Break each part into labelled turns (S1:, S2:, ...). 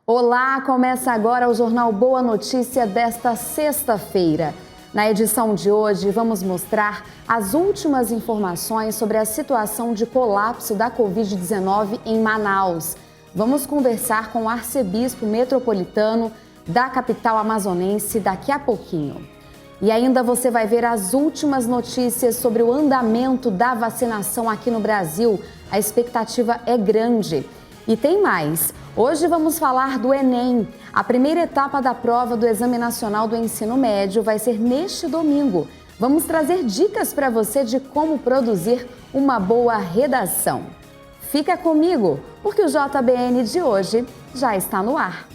S1: Olá, começa agora o Jornal Boa Notícia desta sexta-feira. Na edição de hoje, vamos mostrar as últimas informações sobre a situação de colapso da Covid-19 em Manaus. Vamos conversar com o arcebispo metropolitano da capital amazonense daqui a pouquinho. E ainda você vai ver as últimas notícias sobre o andamento da vacinação aqui no Brasil. A expectativa é grande. E tem mais. Hoje vamos falar do Enem. A primeira etapa da prova do Exame Nacional do Ensino Médio vai ser neste domingo. Vamos trazer dicas para você de como produzir uma boa redação. Fica comigo, porque o JBN de hoje já está no ar.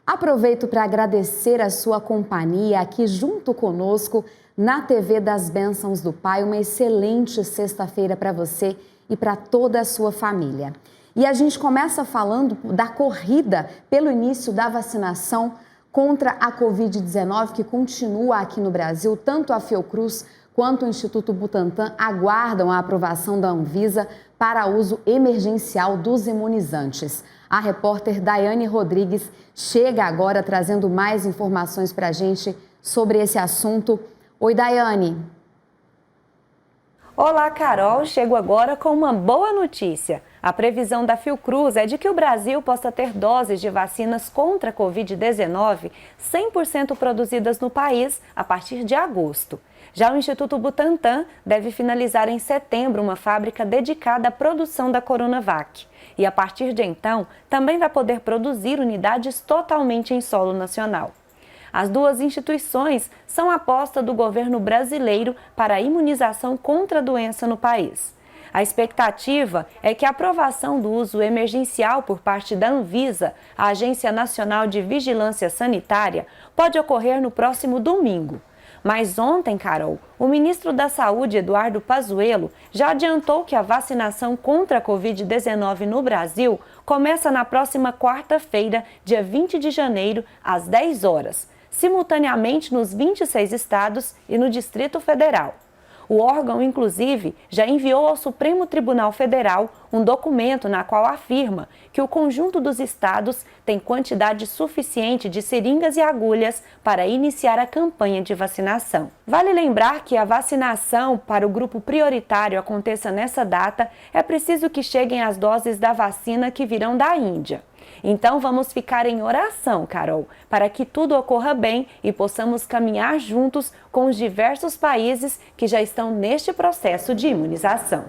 S1: Aproveito para agradecer a sua companhia aqui junto conosco na TV das Bênçãos do Pai. Uma excelente sexta-feira para você e para toda a sua família. E a gente começa falando da corrida pelo início da vacinação contra a Covid-19, que continua aqui no Brasil. Tanto a Fiocruz quanto o Instituto Butantan aguardam a aprovação da Anvisa para uso emergencial dos imunizantes. A repórter Daiane Rodrigues chega agora trazendo mais informações para a gente sobre esse assunto. Oi, Daiane.
S2: Olá, Carol. Chego agora com uma boa notícia. A previsão da Fiocruz é de que o Brasil possa ter doses de vacinas contra a Covid-19 100% produzidas no país a partir de agosto. Já o Instituto Butantan deve finalizar em setembro uma fábrica dedicada à produção da Coronavac. E a partir de então, também vai poder produzir unidades totalmente em solo nacional. As duas instituições são a aposta do governo brasileiro para a imunização contra a doença no país. A expectativa é que a aprovação do uso emergencial por parte da Anvisa, a Agência Nacional de Vigilância Sanitária, pode ocorrer no próximo domingo. Mas ontem, Carol, o ministro da Saúde, Eduardo Pazuello, já adiantou que a vacinação contra a Covid-19 no Brasil começa na próxima quarta-feira, dia 20 de janeiro, às 10 horas, simultaneamente nos 26 estados e no Distrito Federal. O órgão, inclusive, já enviou ao Supremo Tribunal Federal um documento na qual afirma que o conjunto dos estados tem quantidade suficiente de seringas e agulhas para iniciar a campanha de vacinação. Vale lembrar que a vacinação para o grupo prioritário aconteça nessa data, é preciso que cheguem as doses da vacina que virão da Índia. Então vamos ficar em oração, Carol, para que tudo ocorra bem e possamos caminhar juntos com os diversos países que já estão neste processo de imunização.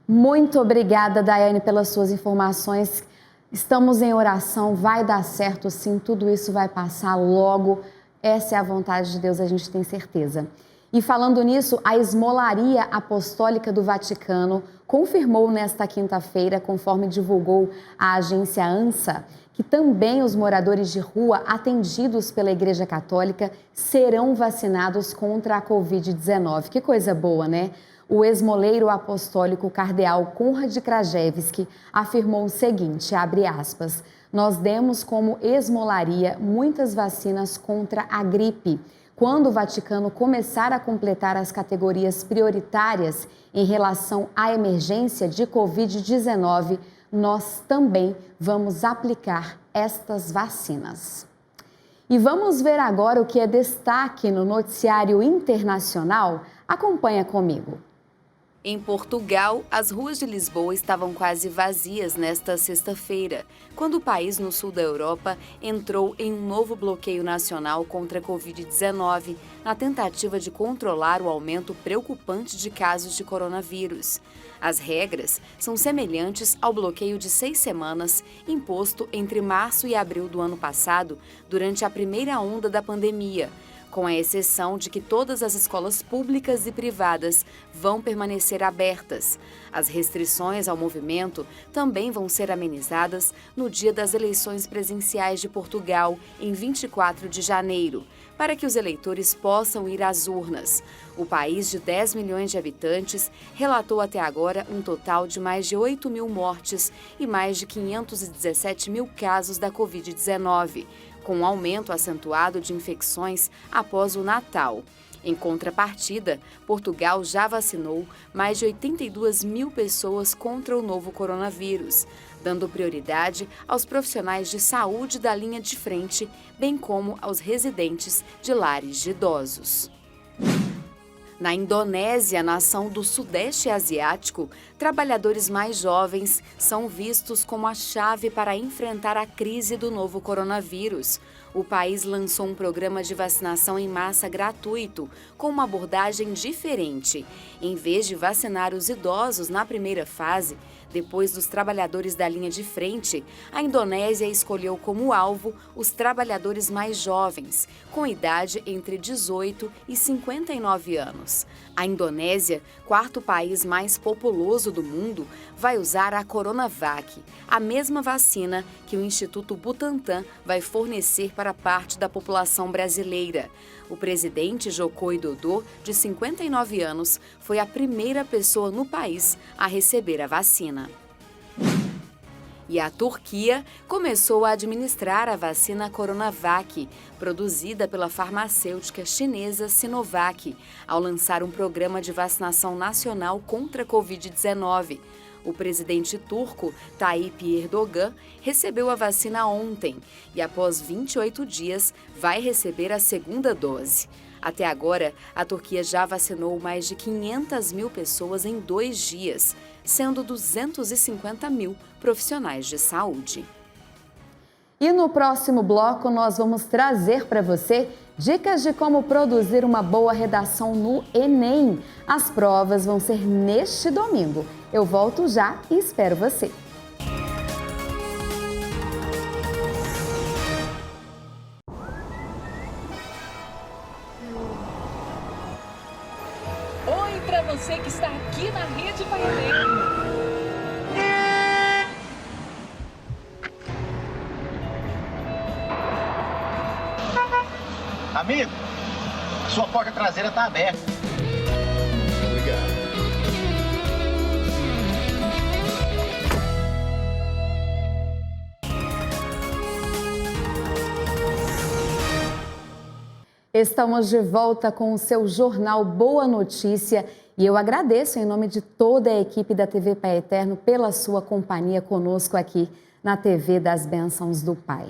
S1: Muito obrigada, Daiane, pelas suas informações. Estamos em oração, vai dar certo sim, tudo isso vai passar logo. Essa é a vontade de Deus, a gente tem certeza. E falando nisso, a Esmolaria Apostólica do Vaticano confirmou nesta quinta-feira, conforme divulgou a agência ANSA, que também os moradores de rua atendidos pela Igreja Católica serão vacinados contra a Covid-19. Que coisa boa, né? O esmoleiro apostólico cardeal Konrad Krajewski afirmou o seguinte, abre aspas, nós demos como esmolaria muitas vacinas contra a gripe. Quando o Vaticano começar a completar as categorias prioritárias em relação à emergência de Covid-19, nós também vamos aplicar estas vacinas. E vamos ver agora o que é destaque no noticiário internacional? Acompanha comigo.
S3: Em Portugal, as ruas de Lisboa estavam quase vazias nesta sexta-feira, quando o país no sul da Europa entrou em um novo bloqueio nacional contra a Covid-19, na tentativa de controlar o aumento preocupante de casos de coronavírus. As regras são semelhantes ao bloqueio de 6 semanas imposto entre março e abril do ano passado, durante a primeira onda da pandemia, com a exceção de que todas as escolas públicas e privadas vão permanecer abertas. As restrições ao movimento também vão ser amenizadas no dia das eleições presidenciais de Portugal, em 24 de janeiro, para que os eleitores possam ir às urnas. O país de 10 milhões de habitantes relatou até agora um total de mais de 8 mil mortes e mais de 517 mil casos da Covid-19. com um aumento acentuado de infecções após o Natal. Em contrapartida, Portugal já vacinou mais de 82 mil pessoas contra o novo coronavírus, dando prioridade aos profissionais de saúde da linha de frente, bem como aos residentes de lares de idosos. Na Indonésia, nação do Sudeste Asiático, trabalhadores mais jovens são vistos como a chave para enfrentar a crise do novo coronavírus. O país lançou um programa de vacinação em massa gratuito, com uma abordagem diferente. Em vez de vacinar os idosos na primeira fase, depois dos trabalhadores da linha de frente, a Indonésia escolheu como alvo os trabalhadores mais jovens, com idade entre 18 e 59 anos. A Indonésia, quarto país mais populoso do mundo, vai usar a Coronavac, a mesma vacina que o Instituto Butantan vai fornecer para parte da população brasileira. O presidente Joko Widodo, de 59 anos, foi a primeira pessoa no país a receber a vacina. E a Turquia começou a administrar a vacina Coronavac, produzida pela farmacêutica chinesa Sinovac, ao lançar um programa de vacinação nacional contra a Covid-19. O presidente turco, Tayyip Erdogan, recebeu a vacina ontem e, após 28 dias, vai receber a segunda dose. Até agora, a Turquia já vacinou mais de 500 mil pessoas em 2 dias, sendo 250 mil profissionais de saúde.
S1: E no próximo bloco nós vamos trazer para você dicas de como produzir uma boa redação no Enem. As provas vão ser neste domingo. Eu volto já e espero você.
S4: Oi para você que está aqui na Rede Pai Eterno.
S5: Amigo, sua porta traseira está aberta. Obrigado.
S1: Estamos de volta com o seu jornal Boa Notícia e eu agradeço em nome de toda a equipe da TV Pai Eterno pela sua companhia conosco aqui na TV das Bênçãos do Pai.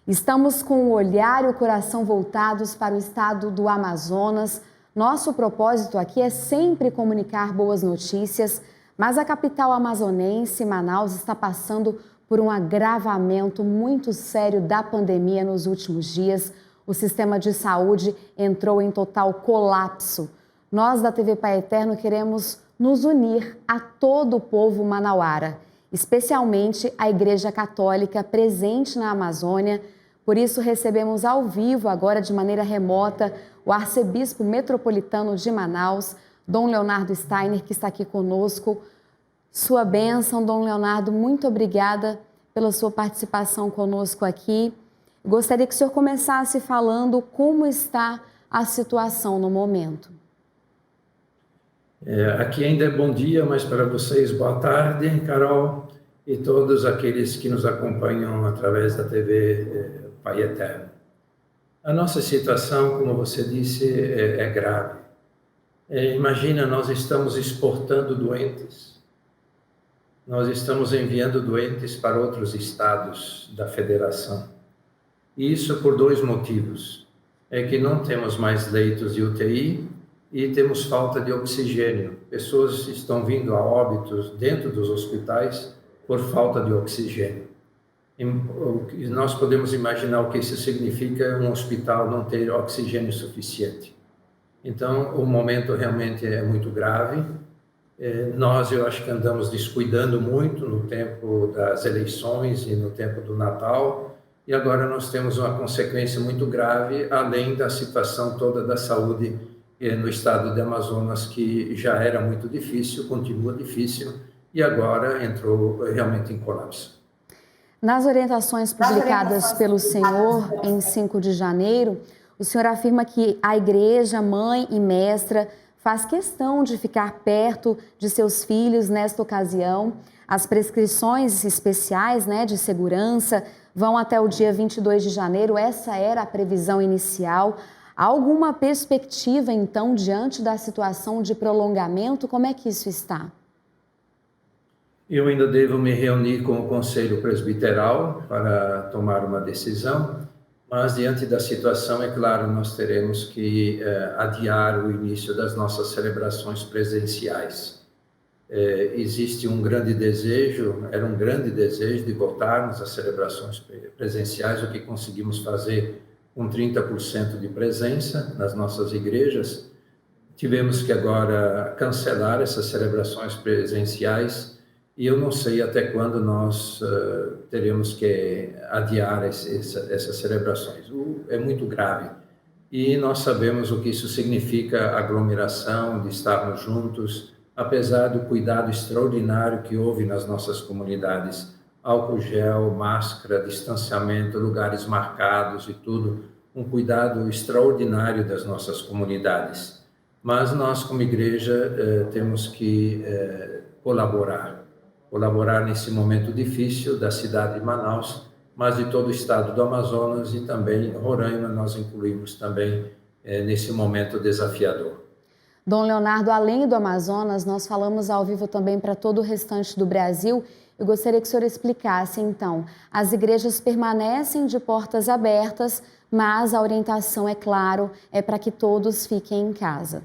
S1: Estamos com o olhar e o coração voltados para o estado do Amazonas. Nosso propósito aqui é sempre comunicar boas notícias, mas a capital amazonense, Manaus, está passando por um agravamento muito sério da pandemia nos últimos dias. O sistema de saúde entrou em total colapso. Nós da TV Pai Eterno queremos nos unir a todo o povo manauara, especialmente a Igreja Católica presente na Amazônia. Por isso, recebemos ao vivo, agora de maneira remota, o arcebispo metropolitano de Manaus, Dom Leonardo Steiner, que está aqui conosco. Sua bênção, Dom Leonardo, muito obrigada pela sua participação conosco aqui. Gostaria que o senhor começasse falando como está a situação no momento.
S6: Aqui ainda é bom dia, mas para vocês boa tarde, Carol, e todos aqueles que nos acompanham através da TV Pai Eterno. A nossa situação, como você disse, é grave. Imagina, nós estamos exportando doentes, nós estamos enviando doentes para outros estados da federação. Isso por 2 motivos. É que não temos mais leitos de UTI e temos falta de oxigênio. Pessoas estão vindo a óbitos dentro dos hospitais por falta de oxigênio. E nós podemos imaginar o que isso significa, um hospital não ter oxigênio suficiente. Então, o momento realmente é muito grave. Eu acho que andamos descuidando muito no tempo das eleições e no tempo do Natal, e agora nós temos uma consequência muito grave, além da situação toda da saúde no estado de Amazonas, que já era muito difícil, continua difícil, e agora entrou realmente em colapso.
S1: Nas orientações publicadas pelo senhor em 5 de janeiro, o senhor afirma que a igreja, mãe e mestra, faz questão de ficar perto de seus filhos nesta ocasião. As prescrições especiais, de segurança vão até o dia 22 de janeiro, essa era a previsão inicial. Há alguma perspectiva, então, diante da situação de prolongamento? Como é que isso está?
S6: Eu ainda devo me reunir com o Conselho Presbiteral para tomar uma decisão, mas diante da situação, é claro, nós teremos que adiar o início das nossas celebrações presenciais. Existe um grande desejo, era um grande desejo de voltarmos às celebrações presenciais, o que conseguimos fazer com 30% de presença nas nossas igrejas. Tivemos que agora cancelar essas celebrações presenciais e eu não sei até quando nós teremos que adiar essas celebrações. É muito grave e nós sabemos o que isso significa, aglomeração, de estarmos juntos, apesar do cuidado extraordinário que houve nas nossas comunidades, álcool gel, máscara, distanciamento, lugares marcados e tudo, um cuidado extraordinário das nossas comunidades. Mas nós, como igreja, temos que colaborar nesse momento difícil da cidade de Manaus, mas de todo o estado do Amazonas e também Roraima, nós incluímos também nesse momento desafiador.
S1: Dom Leonardo, além do Amazonas, nós falamos ao vivo também para todo o restante do Brasil. Eu gostaria que o senhor explicasse, então, as igrejas permanecem de portas abertas, mas a orientação, é claro, é para que todos fiquem em casa.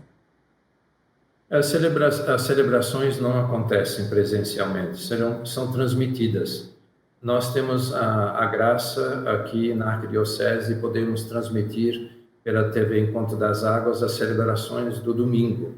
S6: As celebrações não acontecem presencialmente, são transmitidas. Nós temos a graça aqui na Arquidiocese de podermos transmitir pela TV Encontro das Águas as celebrações do domingo,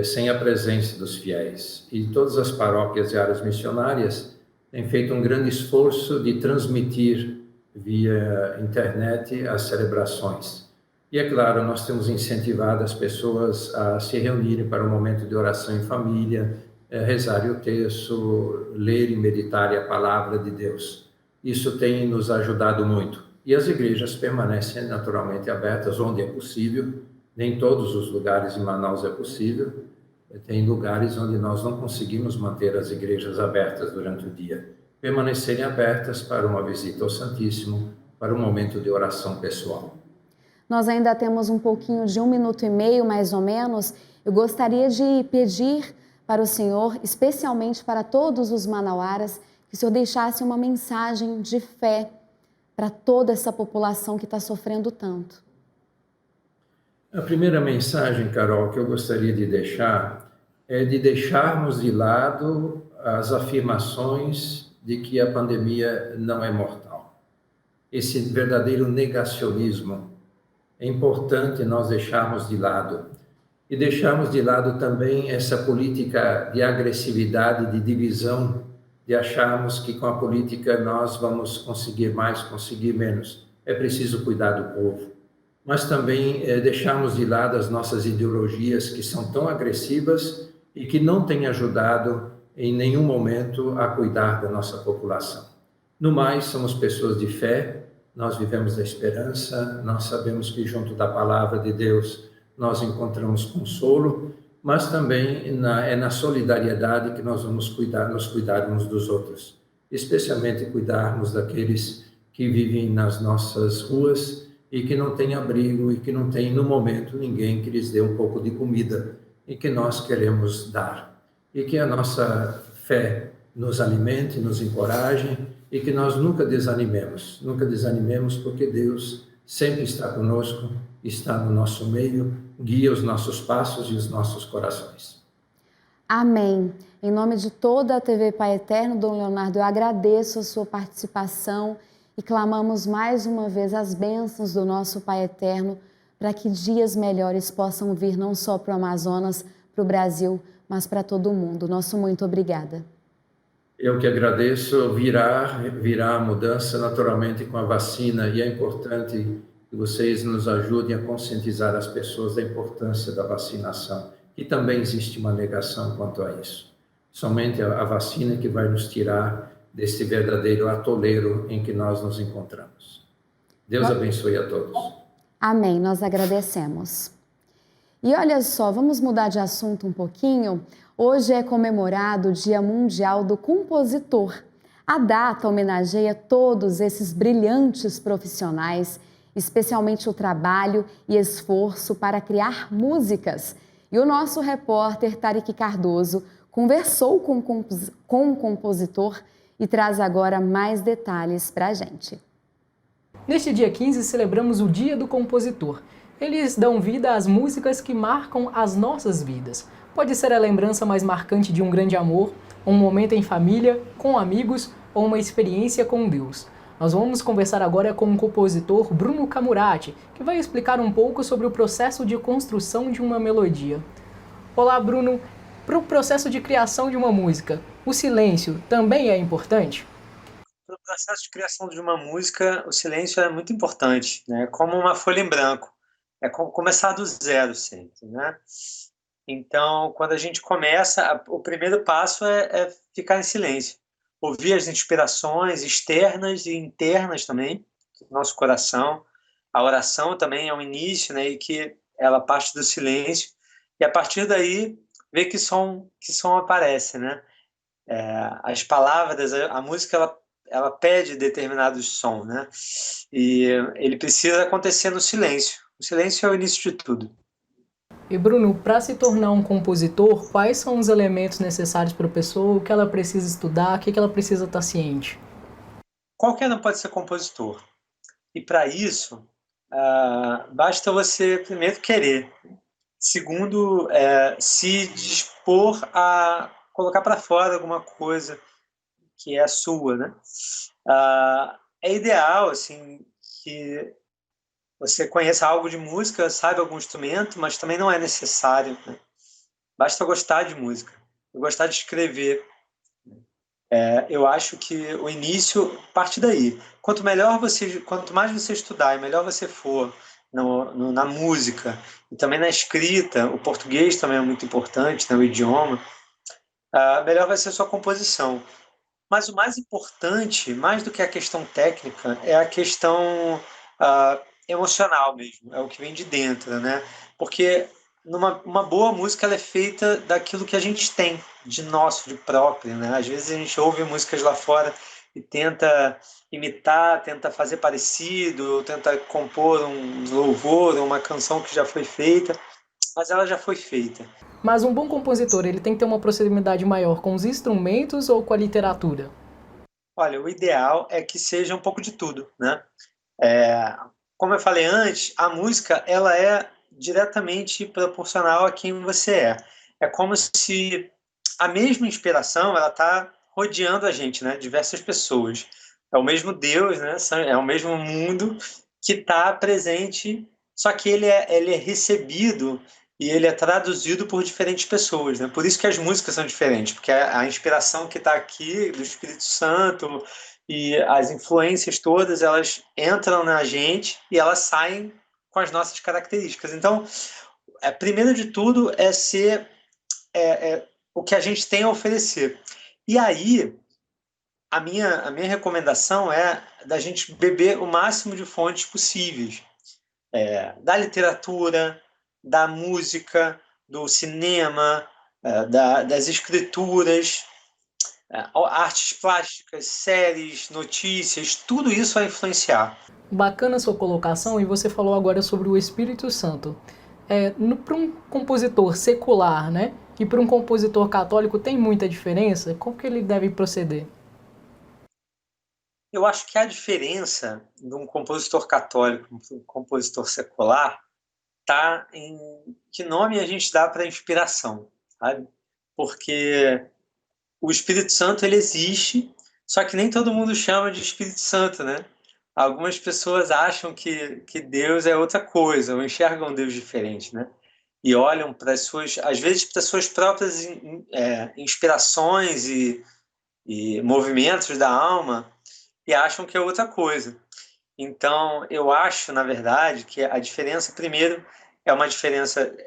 S6: sem a presença dos fiéis. E todas as paróquias e áreas missionárias têm feito um grande esforço de transmitir via internet as celebrações. E é claro, nós temos incentivado as pessoas a se reunirem para um momento de oração em família, rezarem o terço, lerem e meditarem a palavra de Deus. Isso tem nos ajudado muito. E as igrejas permanecem naturalmente abertas onde é possível. Nem todos os lugares em Manaus é possível. Tem lugares onde nós não conseguimos manter as igrejas abertas durante o dia. Permanecerem abertas para uma visita ao Santíssimo, para um momento de oração pessoal.
S1: Nós ainda temos um pouquinho de 1 minuto e meio, mais ou menos. Eu gostaria de pedir para o senhor, especialmente para todos os manauaras, que o senhor deixasse uma mensagem de fé para toda essa população que está sofrendo tanto.
S6: A primeira mensagem, Carol, que eu gostaria de deixar é de deixarmos de lado as afirmações de que a pandemia não é mortal. Esse verdadeiro negacionismo é importante nós deixarmos de lado. E deixarmos de lado também essa política de agressividade, de divisão, de acharmos que com a política nós vamos conseguir mais, conseguir menos. É preciso cuidar do povo. Mas também deixarmos de lado as nossas ideologias que são tão agressivas e que não têm ajudado em nenhum momento a cuidar da nossa população. No mais, somos pessoas de fé, nós vivemos da esperança, nós sabemos que junto da palavra de Deus nós encontramos consolo, mas também é na solidariedade que nós vamos nos cuidar uns dos outros, especialmente cuidarmos daqueles que vivem nas nossas ruas e que não têm abrigo e que não têm no momento ninguém que lhes dê um pouco de comida e que nós queremos dar. E que a nossa fé nos alimente, nos encoraje e que nós nunca desanimemos porque Deus sempre está conosco, está no nosso meio, guia os nossos passos e os nossos corações.
S1: Amém. Em nome de toda a TV Pai Eterno, Dom Leonardo, eu agradeço a sua participação e clamamos mais uma vez as bênçãos do nosso Pai Eterno para que dias melhores possam vir não só para o Amazonas, para o Brasil, mas para todo o mundo. Nosso muito obrigada.
S6: Eu que agradeço. Virá a mudança naturalmente com a vacina e é importante que vocês nos ajudem a conscientizar as pessoas da importância da vacinação. E também existe uma negação quanto a isso. Somente a vacina que vai nos tirar desse verdadeiro atoleiro em que nós nos encontramos. Deus abençoe a todos.
S1: Amém, nós agradecemos. E olha só, vamos mudar de assunto um pouquinho. Hoje é comemorado o Dia Mundial do Compositor. A data homenageia todos esses brilhantes profissionais, especialmente o trabalho e esforço para criar músicas. E o nosso repórter Tariq Cardoso conversou com o compositor e traz agora mais detalhes para a gente.
S7: Neste dia 15, celebramos o Dia do Compositor. Eles dão vida às músicas que marcam as nossas vidas. Pode ser a lembrança mais marcante de um grande amor, um momento em família, com amigos ou uma experiência com Deus. Nós vamos conversar agora com o compositor Bruno Camurati, que vai explicar um pouco sobre o processo de construção de uma melodia. Olá, Bruno. Para o processo de criação de uma música, o silêncio também é importante?
S8: No processo de criação de uma música, o silêncio é muito importante, né? Como uma folha em branco. É como começar do zero sempre, né? Então, quando a gente começa, o primeiro passo é ficar em silêncio. Ouvir as inspirações externas e internas também, do nosso coração. A oração também é um início, né? E que ela parte do silêncio. E a partir daí, ver que som aparece, né? As palavras, a música, ela pede determinados sons, né? E ele precisa acontecer no silêncio. O silêncio é o início de tudo.
S7: E Bruno, para se tornar um compositor, quais são os elementos necessários para a pessoa, o que ela precisa estudar, o que ela precisa estar ciente?
S8: Qualquer um pode ser compositor. E para isso, basta você primeiro querer. Segundo, se dispor a colocar para fora alguma coisa que é sua, né? É ideal, assim, que você conheça algo de música, saiba algum instrumento, mas também não é necessário, né? Basta gostar de música, gostar de escrever. Eu acho que o início parte daí. Quanto mais você estudar e melhor você for na música e também na escrita, o português também é muito importante, né, o idioma, melhor vai ser a sua composição. Mas o mais importante, mais do que a questão técnica, é a questão emocional mesmo, é o que vem de dentro, né? Porque uma boa música ela é feita daquilo que a gente tem, de nosso, de próprio, né? Às vezes a gente ouve músicas lá fora e tenta imitar, tenta fazer parecido, tenta compor um louvor, uma canção que já foi feita, mas ela já foi feita.
S7: Mas um bom compositor, ele tem que ter uma proximidade maior com os instrumentos ou com a literatura?
S8: Olha, o ideal é que seja um pouco de tudo, né? Como eu falei antes, a música ela é diretamente proporcional a quem você é. É como se a mesma inspiração ela está rodeando a gente, né? Diversas pessoas. É o mesmo Deus, né? É o mesmo mundo que está presente, só que ele é recebido e ele é traduzido por diferentes pessoas, né? Por isso que as músicas são diferentes, porque a inspiração que está aqui do Espírito Santo e as influências todas, elas entram na gente e elas saem com as nossas características. Então, primeiro de tudo é ser o que a gente tem a oferecer. E aí, a minha recomendação é da gente beber o máximo de fontes possíveis. Da literatura, da música, do cinema, das escrituras, artes plásticas, séries, notícias, tudo isso vai influenciar.
S7: Bacana a sua colocação, e você falou agora sobre o Espírito Santo. Para um compositor secular, né, e para um compositor católico tem muita diferença? Como que ele deve proceder?
S8: Eu acho que a diferença de um compositor católico para um compositor secular está em que nome a gente dá para a inspiração, sabe? Porque o Espírito Santo ele existe, só que nem todo mundo chama de Espírito Santo, né? Algumas pessoas acham que Deus é outra coisa, ou enxergam Deus diferente, né? E olham para às vezes para as suas próprias inspirações e movimentos da alma e acham que é outra coisa. Então, eu acho, na verdade, que a diferença, primeiro, é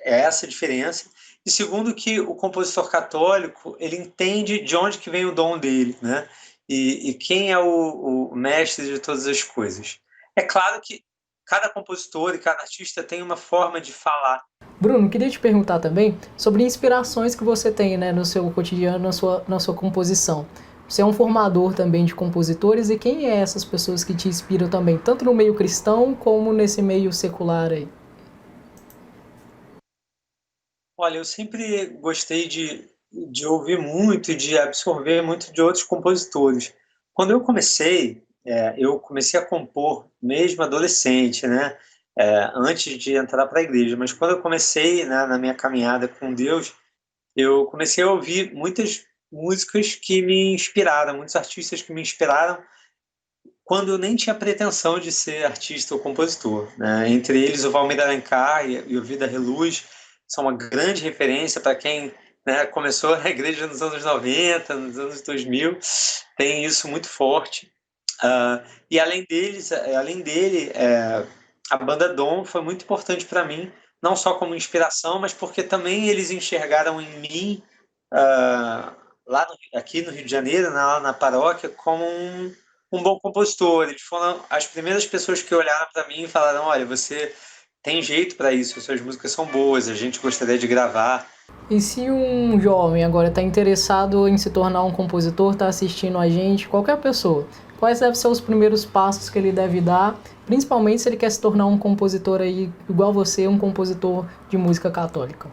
S8: essa diferença, e segundo, que o compositor católico, ele entende de onde que vem o dom dele, né? E quem é o mestre de todas as coisas. É claro que cada compositor e cada artista tem uma forma de falar.
S7: Bruno, queria te perguntar também sobre inspirações que você tem, né, no seu cotidiano, na sua composição. Você é um formador também de compositores, e quem é essas pessoas que te inspiram também, tanto no meio cristão como nesse meio secular aí?
S8: Olha, eu sempre gostei de ouvir muito e de absorver muito de outros compositores. Quando eu comecei a compor mesmo adolescente, né? Antes de entrar para a igreja. Mas quando eu comecei, né, na minha caminhada com Deus, eu comecei a ouvir muitas músicas que me inspiraram, muitos artistas que me inspiraram quando eu nem tinha pretensão de ser artista ou compositor, né? Entre eles o Valmir Alencar e o Vida Reluz são uma grande referência para quem, né, começou a igreja nos anos 90, nos anos 2000, tem isso muito forte. E além dele, a banda Dom foi muito importante para mim, não só como inspiração, mas porque também eles enxergaram em mim, aqui no Rio de Janeiro, lá na paróquia, como um bom compositor. Eles foram as primeiras pessoas que olharam para mim e falaram: olha, você tem jeito para isso, suas músicas são boas, a gente gostaria de gravar.
S7: E se um jovem agora está interessado em se tornar um compositor, está assistindo a gente, qualquer pessoa, quais devem ser os primeiros passos que ele deve dar, principalmente se ele quer se tornar um compositor aí, igual você, um compositor de música católica?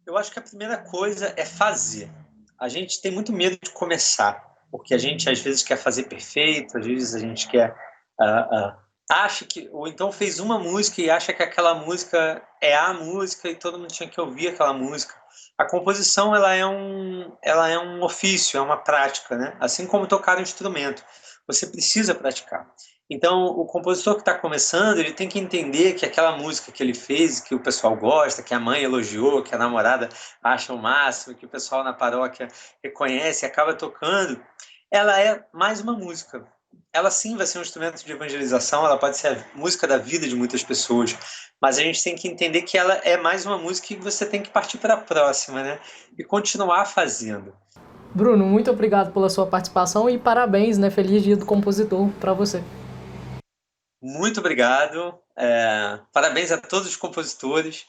S8: Eu acho que a primeira coisa é fazer. A gente tem muito medo de começar, porque a gente às vezes quer fazer perfeito, às vezes a gente quer acha que, ou então fez uma música e acha que aquela música é a música e todo mundo tinha que ouvir aquela música. A composição ela é um ofício, é uma prática, né? Assim como tocar um instrumento, você precisa praticar. Então, o compositor que está começando, ele tem que entender que aquela música que ele fez, que o pessoal gosta, que a mãe elogiou, que a namorada acha o máximo, que o pessoal na paróquia reconhece e acaba tocando, ela é mais uma música. Ela sim vai ser um instrumento de evangelização, ela pode ser a música da vida de muitas pessoas, mas a gente tem que entender que ela é mais uma música e você tem que partir para a próxima, né? E continuar fazendo.
S7: Bruno, muito obrigado pela sua participação e parabéns, né? Feliz Dia do Compositor para você.
S8: Muito obrigado. Parabéns a todos os compositores.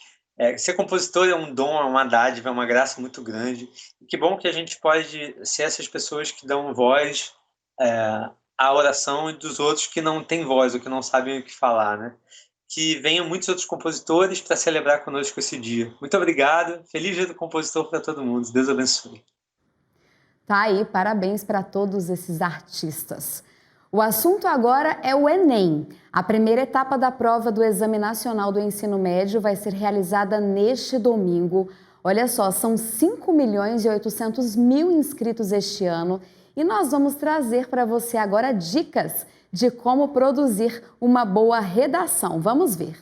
S8: Ser compositor é um dom, é uma dádiva, é uma graça muito grande. E que bom que a gente pode ser essas pessoas que dão voz à oração dos outros que não têm voz ou que não sabem o que falar, né? Que venham muitos outros compositores para celebrar conosco esse dia. Muito obrigado. Feliz Dia do Compositor para todo mundo. Deus abençoe.
S1: Tá aí, parabéns para todos esses artistas. O assunto agora é o Enem. A primeira etapa da prova do Exame Nacional do Ensino Médio vai ser realizada neste domingo. Olha só, são 5.800.000 inscritos este ano e nós vamos trazer para você agora dicas de como produzir uma boa redação. Vamos ver.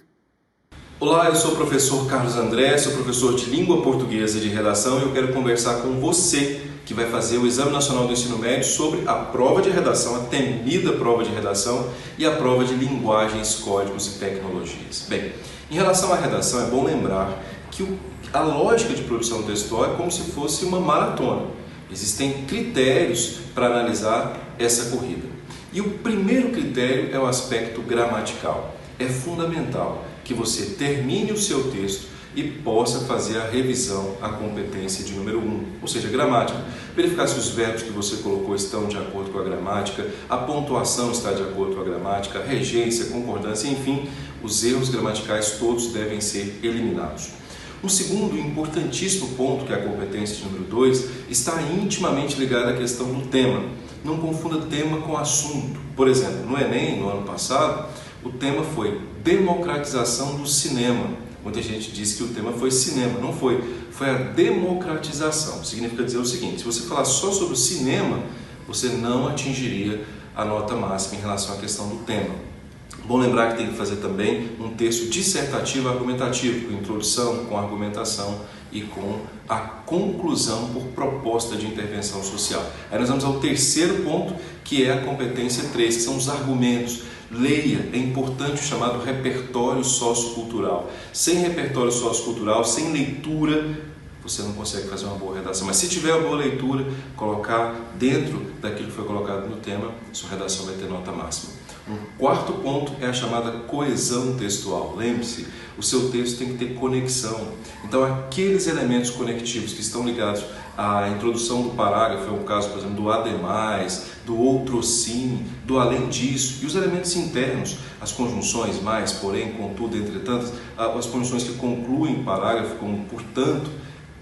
S9: Olá, eu sou o professor Carlos André, sou professor de Língua Portuguesa e de Redação e eu quero conversar com você que vai fazer o Exame Nacional do Ensino Médio sobre a prova de redação, a temida prova de redação e a prova de linguagens, códigos e tecnologias. Bem, em relação à redação, é bom lembrar que a lógica de produção textual é como se fosse uma maratona. Existem critérios para analisar essa corrida. E o primeiro critério é o aspecto gramatical. É fundamental que você termine o seu texto e possa fazer a revisão, a competência de número 1, ou seja, gramática. Verificar se os verbos que você colocou estão de acordo com a gramática, a pontuação está de acordo com a gramática, a regência, concordância, enfim, os erros gramaticais todos devem ser eliminados. Um segundo importantíssimo ponto, que é a competência de número 2, está intimamente ligado à questão do tema. Não confunda tema com assunto. Por exemplo, no Enem, no ano passado, o tema foi democratização do cinema. Muita gente disse que o tema foi cinema. Não foi. Foi a democratização. Significa dizer o seguinte: se você falar só sobre o cinema, você não atingiria a nota máxima em relação à questão do tema. Bom lembrar que tem que fazer também um texto dissertativo argumentativo, com introdução, com argumentação e com a conclusão por proposta de intervenção social. Aí nós vamos ao terceiro ponto, que é a competência 3, que são os argumentos. Leia, é importante o chamado repertório sociocultural. Sem repertório sociocultural, sem leitura, você não consegue fazer uma boa redação. Mas se tiver uma boa leitura, colocar dentro daquilo que foi colocado no tema, sua redação vai ter nota máxima. Um quarto ponto é a chamada coesão textual. Lembre-se, o seu texto tem que ter conexão. Então, aqueles elementos conectivos que estão ligados à introdução do parágrafo, é o caso, por exemplo, do ademais, do outrossim, do além disso, e os elementos internos, as conjunções mais, porém, contudo, entretanto, as conjunções que concluem o parágrafo, como portanto,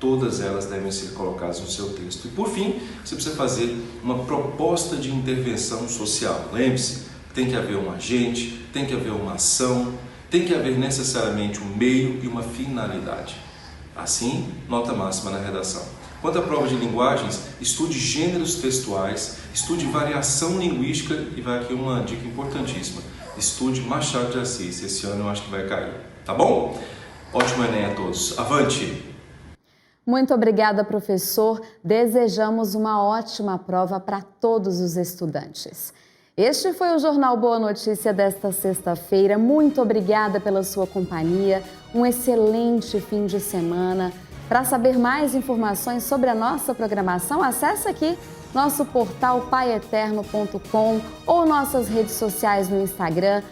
S9: todas elas devem ser colocadas no seu texto. E, por fim, você precisa fazer uma proposta de intervenção social. Lembre-se, tem que haver um agente, tem que haver uma ação, tem que haver necessariamente um meio e uma finalidade. Assim, nota máxima na redação. Quanto à prova de linguagens, estude gêneros textuais, estude variação linguística e vai aqui uma dica importantíssima. Estude Machado de Assis, esse ano eu acho que vai cair. Tá bom? Ótimo Enem a todos. Avante!
S1: Muito obrigada, professor. Desejamos uma ótima prova para todos os estudantes. Este foi o Jornal Boa Notícia desta sexta-feira. Muito obrigada pela sua companhia. Um excelente fim de semana. Para saber mais informações sobre a nossa programação, acesse aqui nosso portal paieterno.com ou nossas redes sociais no Instagram,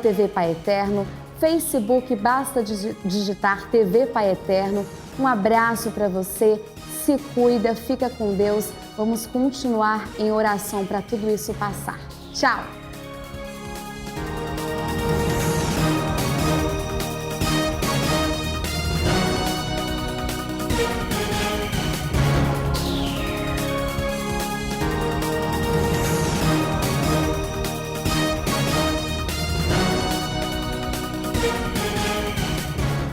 S1: @TV Pai Eterno, Facebook, basta digitar TV Pai Eterno. Um abraço para você, se cuida, fica com Deus. Vamos continuar em oração para tudo isso passar. Tchau!